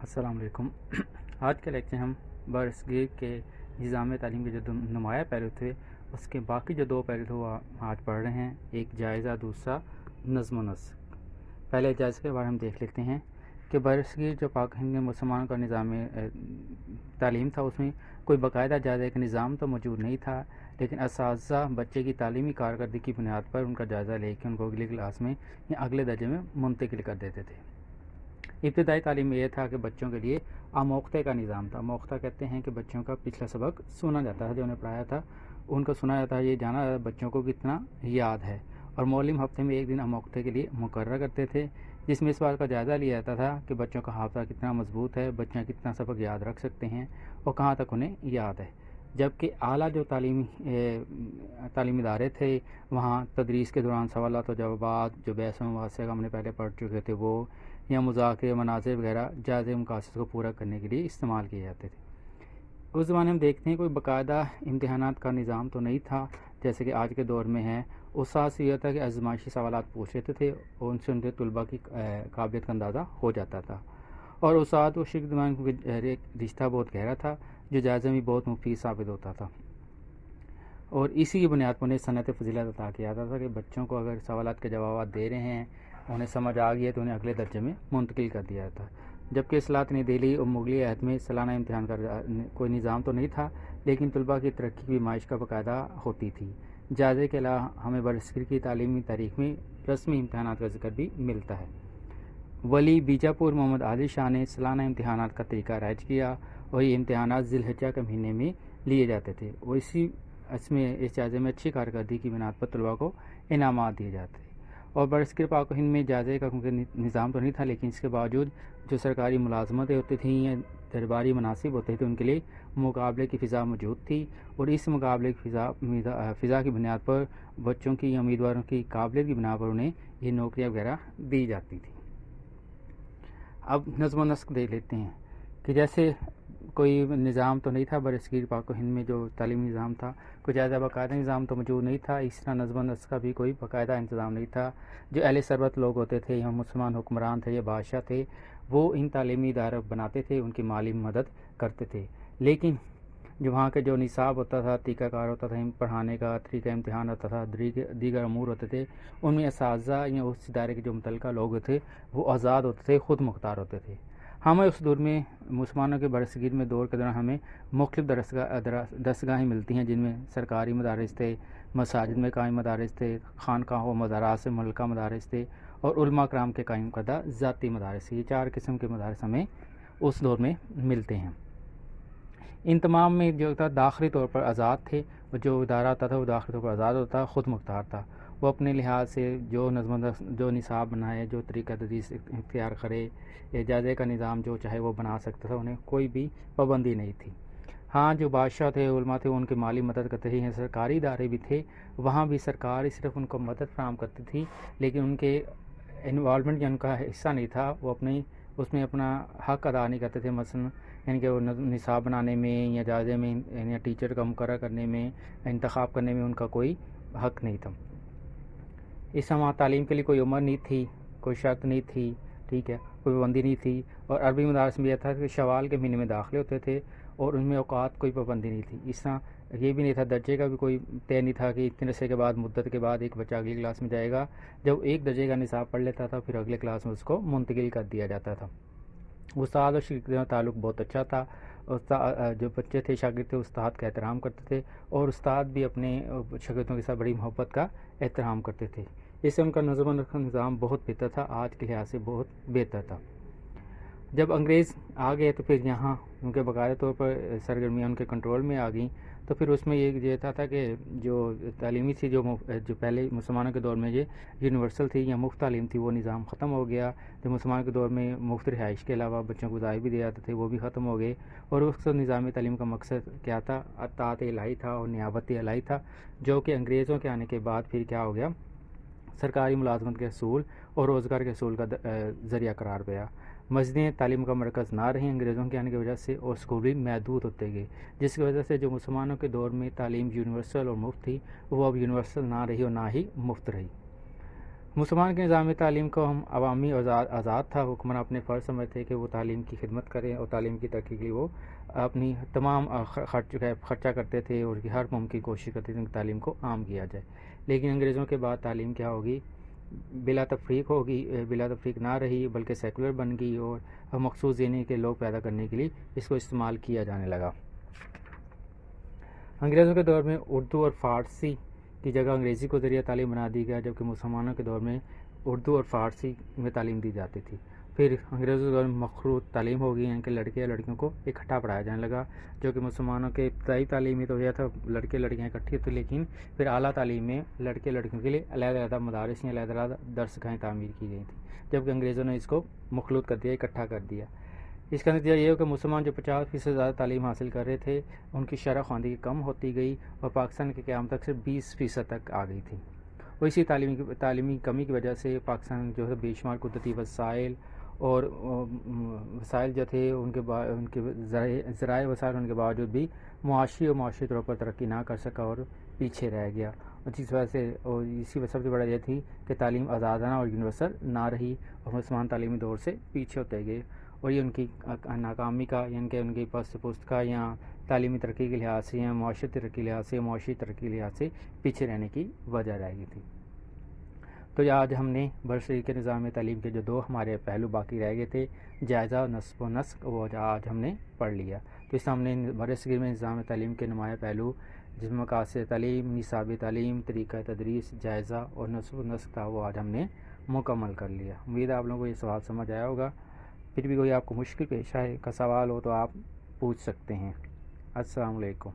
السلام علیکم۔ آج کے لیکچر ہم برصغیر کے نظام تعلیم کے جو نمایاں پہلو تھے اس کے باقی جو دو پہلو تھے وہ آج پڑھ رہے ہیں، ایک جائزہ، دوسرا نظم و نسق۔ پہلے جائزے کے بارے ہم دیکھ لیتے ہیں کہ برصغیر جو پاک ہند میں مسلمانوں کا نظام تعلیم تھا اس میں کوئی باقاعدہ جائزے کا نظام تو موجود نہیں تھا، لیکن اساتذہ بچے کی تعلیمی کارکردگی کی بنیاد پر ان کا جائزہ لے کے ان کو اگلی کلاس میں یا اگلے درجے میں منتقل کر دیتے تھے۔ ابتدائی تعلیم میں یہ تھا کہ بچوں کے لیے آموختہ کا نظام تھا۔ آموختہ کہتے ہیں کہ بچوں کا پچھلا سبق سنا جاتا ہے، جو انہیں پڑھایا تھا ان کو سنا جاتا ہے، یہ جانا جاتا ہے بچوں کو کتنا یاد ہے، اور معلم ہفتے میں ایک دن آموختہ کے لیے مقرر کرتے تھے، جس میں اس بات کا جائزہ لیا جاتا تھا کہ بچوں کا حافظہ کتنا مضبوط ہے، بچے کتنا سبق یاد رکھ سکتے ہیں اور کہاں تک انہیں یاد ہے۔ جبکہ اعلیٰ جو تعلیمی ادارے تھے وہاں تدریس کے دوران سوالات و جوابات، جو بحث و مباحثے کا ہم نے پہلے پڑھ چکے تھے وہ، یا مذاکرے، مناظر وغیرہ جائزے مقاصد کو پورا کرنے کے لیے استعمال کیے جاتے تھے۔ اس زمانے میں ہم دیکھتے ہیں کوئی باقاعدہ امتحانات کا نظام تو نہیں تھا جیسے کہ آج کے دور میں ہے۔ استاد سے یہ تھا کہ آزمائشی سوالات پوچھ لیتے تھے اور ان سے ان کے طلباء کی قابلیت کا اندازہ ہو جاتا تھا، اور استاد و شاگرد کے رشتہ بہت گہرا تھا جو جائزے میں بہت مفید ثابت ہوتا تھا، اور اسی کی بنیاد پر انہیں صنعت فضیلت عطا کیا جاتا تھا کہ بچوں کو اگر سوالات کے جوابات دے رہے ہیں، انہیں سمجھ آ گئی ہے تو انہیں اگلے درجے میں منتقل کر دیا جاتا۔ جبکہ سلاطین دہلی اور مغلیہ عہد میں سالانہ امتحان کا کوئی نظام تو نہیں تھا، لیکن طلباء کی ترقی کی نمائش کا باقاعدہ ہوتی تھی۔ جائزے کے علاوہ ہمیں برصغیر کی تعلیمی تاریخ میں رسمی امتحانات کا ذکر بھی ملتا ہے۔ ولی بیجاپور محمد عادل شاہ نے سالانہ امتحانات کا طریقہ رائج کیا، اور یہ امتحانات ذی الحجہ کے مہینے میں لیے جاتے تھے، اور اس جائزے میں اچھی کارکردگی کی بنیاد پر طلباء کو انعامات دیے جاتے تھے۔ اور برصغیر پاک و ہند میں جائزے کا نظام تو نہیں تھا، لیکن اس کے باوجود جو سرکاری ملازمتیں ہوتی تھیں یا درباری مناصب ہوتے تھے ان کے لیے مقابلے کی فضا موجود تھی، اور اس مقابلے کی فضا کی بنیاد پر بچوں کی یا امیدواروں کی قابلیت کی بنا پر انہیں یہ نوکریاں وغیرہ دی جاتی تھیں۔ اب نظم و نسق دیکھ لیتے ہیں کہ جیسے کوئی نظام تو نہیں تھا برصغیر پاک و ہند میں جو تعلیمی نظام تھا، کوئی زیادہ باقاعدہ نظام تو موجود نہیں تھا، اس طرح نظم و نسق کا بھی کوئی باقاعدہ انتظام نہیں تھا۔ جو اہل ثروت لوگ ہوتے تھے یا مسلمان حکمران تھے یا بادشاہ تھے، وہ ان تعلیمی ادارے بناتے تھے، ان کی مالی مدد کرتے تھے، لیکن جو وہاں کے جو نصاب ہوتا تھا، طریقہ کار ہوتا تھا پڑھانے کا، طریقہ امتحان ہوتا تھا، دیگر امور ہوتے تھے، ان میں اساتذہ یا اس ادارے کے جو متعلقہ لوگ تھے وہ آزاد ہوتے تھے، خود مختار ہوتے تھے۔ ہمیں اس دور میں مسلمانوں کے برصغیر میں دور کے دوران ہمیں مختلف درسگاہیں ملتی ہیں، جن میں سرکاری مدارس تھے، مساجد میں قائم مدارس تھے، خانقاہوں و مزارات سے ملکہ مدارس تھے، اور علماء کرام کے قائم کردہ ذاتی مدارس۔ یہ 4 قسم کے مدارس ہمیں اس دور میں ملتے ہیں۔ ان تمام میں جو تھا داخلی طور پر آزاد تھے، اور جو ادارہ ہوتا تھا وہ داخلی طور پر آزاد ہوتا تھا، خود مختار تھا، وہ اپنے لحاظ سے جو نصاب بنائے، جو طریقہ تدریس اختیار کرے، جائزے کا نظام جو چاہے وہ بنا سکتا تھا، انہیں کوئی بھی پابندی نہیں تھی۔ ہاں، جو بادشاہ تھے، علماء تھے، ان کی مالی مدد کرتے تھے، سرکاری ادارے بھی تھے، وہاں بھی سرکار صرف ان کو مدد فراہم کرتی تھی، لیکن ان کے انوالومنٹ یا ان کا حصہ نہیں تھا، وہ اس میں اپنا حق ادا نہیں کرتے تھے، مثلا یعنی کہ وہ نصاب بنانے میں یا جائزے میں یا ٹیچر کا مقرر کرنے میں، انتخاب کرنے میں ان کا کوئی حق نہیں تھا۔ اس وہاں تعلیم کے لیے کوئی عمر نہیں تھی، کوئی شرط نہیں تھی، ٹھیک ہے، کوئی پابندی نہیں تھی، اور عربی مدارس میں یہ تھا کہ شوال کے مہینے میں داخلے ہوتے تھے، اور ان میں اوقات کوئی پابندی نہیں تھی۔ اس طرح یہ بھی نہیں تھا، درجے کا بھی کوئی طے نہیں تھا کہ اتنے عرصے کے بعد، مدت کے بعد ایک بچہ اگلی کلاس میں جائے گا۔ جب ایک درجے کا نصاب پڑھ لیتا تھا پھر اگلے کلاس میں اس کو منتقل کر دیا جاتا تھا۔ استاد اور شاگرد کا تعلق بہت اچھا تھا، جو بچے تھے شاگرد تھے استاد کا احترام کرتے تھے، اور استاد بھی اپنے شاگردوں کے ساتھ بڑی محبت کا احترام کرتے تھے۔ اس سے ان کا نظم و نسق نظام بہت بہتر تھا، آج کے لحاظ سے بہت بہتر تھا۔ جب انگریز آ گئے تو پھر یہاں ان کے باقاعدہ طور پر سرگرمیاں ان کے کنٹرول میں آ گئیں، تو پھر اس میں یہ تھا کہ جو تعلیمی تھی جو پہلے مسلمانوں کے دور میں یہ یونیورسل تھی یا مفت تعلیم تھی، وہ نظام ختم ہو گیا۔ جو مسلمانوں کے دور میں مفت رہائش کے علاوہ بچوں کو ضائع بھی دے جاتے تھے، وہ بھی ختم ہو گئے، اور اس نظام تعلیم کا مقصد کیا تھا؟ اطاعت الہی تھا اور نیابت الہی تھا، جو کہ انگریزوں کے آنے کے بعد پھر کیا ہو گیا؟ سرکاری ملازمت کے حصول اور روزگار کے حصول کا ذریعہ قرار پایا۔ مسجدیں تعلیم کا مرکز نہ رہیں انگریزوں کے آنے کی وجہ سے، اور اسکول بھی محدود ہوتے گئے، جس کی وجہ سے جو مسلمانوں کے دور میں تعلیم یونیورسل اور مفت تھی وہ اب یونیورسل نہ رہی اور نہ ہی مفت رہی۔ مسلمان کے نظام تعلیم کو ہم عوامی اور آزاد تھا، حکمران اپنے فرض سمجھتے کہ وہ تعلیم کی خدمت کریں اور تعلیم کی ترقی کے لیے وہ اپنی تمام خرچہ کرتے تھے اور ہر ممکن کوشش کرتے تھے کہ تعلیم کو عام کیا جائے. لیکن انگریزوں کے بعد تعلیم کیا ہوگی؟ بلا تفریق نہ رہی بلکہ سیکولر بن گئی اور مخصوص ذہنی کے لوگ پیدا کرنے کے لیے اس کو استعمال کیا جانے لگا. انگریزوں کے دور میں اردو اور فارسی کی جگہ انگریزی کو ذریعہ تعلیم بنا دی گیا، جبکہ مسلمانوں کے دور میں اردو اور فارسی میں تعلیم دی جاتی تھی. پھر انگریزوں کے دور میں مخلوط تعلیم ہو گئی، یعنی کہ لڑکے یا لڑکیوں کو اکٹھا پڑھایا جانے لگا، جو کہ مسلمانوں کے ابتدائی تعلیم میں تو یہ تھا لڑکے لڑکیاں اکٹھی ہوتی، لیکن پھر اعلیٰ تعلیم میں لڑکے لڑکیوں کے لیے علیحدہ علیحدہ مدارس یا علیحدہ علیحدہ درس گاہیں تعمیر کی گئی تھیں، جبکہ انگریزوں نے اس کو مخلوط کر دیا، اکٹھا کر دیا. اس کا نتیجہ یہ ہو کہ مسلمان جو 50% زیادہ تعلیم حاصل کر رہے تھے ان کی شرح خواندگی کم ہوتی گئی اور پاکستان کے قیام تک صرف 20% تک آ گئی تھی. اور اسی تعلیمی کمی کی وجہ سے پاکستان جو ہے بے شمار قدرتی وسائل اور وسائل جو تھے ان کے ذرائع وسائل ہونے کے باوجود بھی معاشی طور پر ترقی نہ کر سکا اور پیچھے رہ گیا. اور جس وجہ سے اسی سب سے بڑا یہ تھی کہ تعلیم آزادانہ اور یونیورسل نہ رہی اور مسلمان تعلیمی دور سے پیچھے ہوتے گئے، اور یہ ان کی ناکامی کا، یعنی کہ ان کی پست کا یا تعلیمی ترقی کے لحاظ سے یا معاشرتی ترقی کے لحاظ سے معاشی ترقی کے لحاظ سے پیچھے رہنے کی وجہ رہ گئی تھی. تو آج ہم نے برصغیر کے نظام تعلیم کے جو 2 ہمارے پہلو باقی رہ گئے تھے، جائزہ نصب و نسق، وہ آج ہم نے پڑھ لیا. تو اس میں ہم نے برصغیر میں نظام تعلیم کے نمایاں پہلو جس میں مقاصد تعلیم، نصاب تعلیم، طریقہ تدریس، جائزہ اور نصب و نسق تھا، وہ آج ہم نے مکمل کر لیا. امید ہے آپ لوگوں کو یہ سوال سمجھ آیا ہوگا. پھر بھی کوئی آپ کو مشکل پیش آئے کا سوال ہو تو آپ پوچھ سکتے ہیں. السلام علیکم.